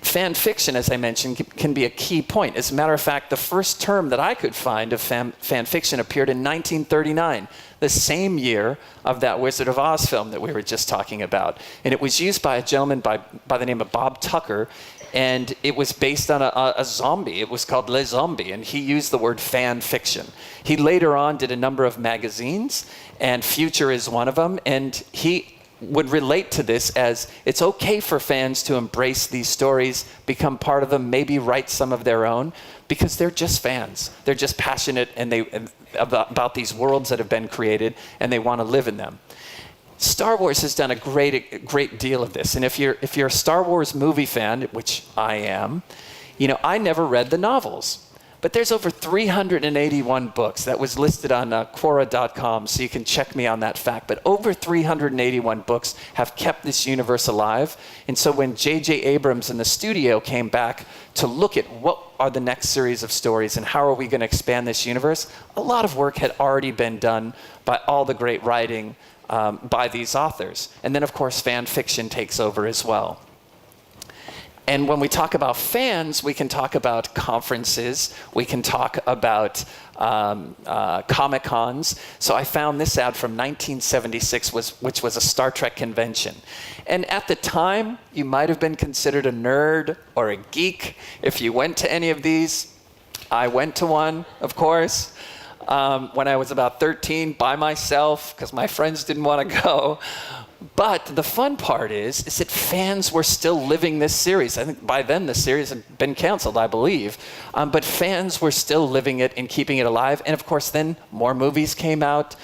fan fiction, as I mentioned, can be a key point. As a matter of fact, the first term that I could find of fan fiction appeared in 1939, the same year of that Wizard of Oz film that we were just talking about. And it was used by a gentleman by the name of Bob Tucker, and it was based on a zombie. It was called Les Zombies, and he used the word fan fiction. He later on did a number of magazines, and Future is one of them, and he would relate to this as it's okay for fans to embrace these stories, become part of them, maybe write some of their own, because they're just fans. They're just passionate about these worlds that have been created, and they want to live in them. Star Wars has done a great deal of this, and if you're a Star Wars movie fan, which I am, I never read the novels. But there's over 381 books. That was listed on Quora.com, so you can check me on that fact. But over 381 books have kept this universe alive. And so when J.J. Abrams and the studio came back to look at what are the next series of stories and how are we going to expand this universe, a lot of work had already been done by all the great writing by these authors. And then, of course, fan fiction takes over as well. And when we talk about fans, we can talk about conferences, we can talk about Comic-Cons. So I found this ad from 1976, which was a Star Trek convention. And at the time, you might have been considered a nerd or a geek if you went to any of these. I went to one, of course, when I was about 13 by myself, because my friends didn't want to go. But the fun part is that fans were still living this series. I think by then the series had been canceled, I believe. But fans were still living it and keeping it alive. And of course, then more movies came out.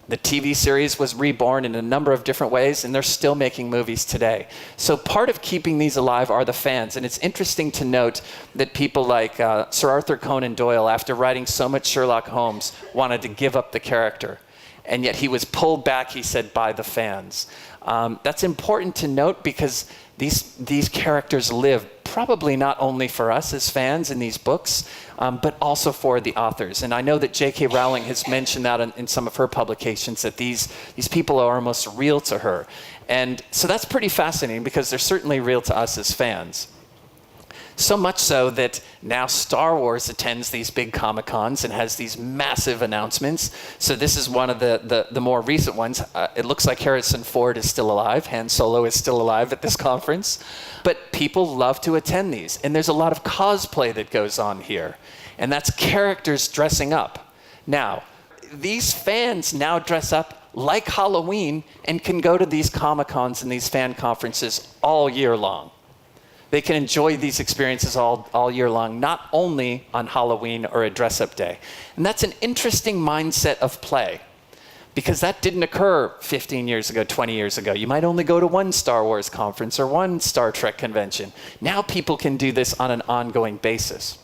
The TV series was reborn in a number of different ways, and they're still making movies today. So part of keeping these alive are the fans. And it's interesting to note that people like Sir Arthur Conan Doyle, after writing so much Sherlock Holmes, wanted to give up the character. And yet he was pulled back, he said, by the fans. That's important to note because these characters live probably not only for us as fans in these books, but also for the authors. And I know that J.K. Rowling has mentioned that in some of her publications, that these people are almost real to her. And so that's pretty fascinating because they're certainly real to us as fans. So much so that now Star Wars attends these big Comic-Cons and has these massive announcements. So this is one of the more recent ones. It looks like Harrison Ford is still alive. Han Solo is still alive at this conference. But people love to attend these. And there's a lot of cosplay that goes on here. And that's characters dressing up. Now, these fans now dress up like Halloween and can go to these Comic-Cons and these fan conferences all year long. They can enjoy these experiences all year long, not only on Halloween or a dress-up day. And that's an interesting mindset of play, because that didn't occur 15 years ago, 20 years ago. You might only go to one Star Wars conference or one Star Trek convention. Now people can do this on an ongoing basis.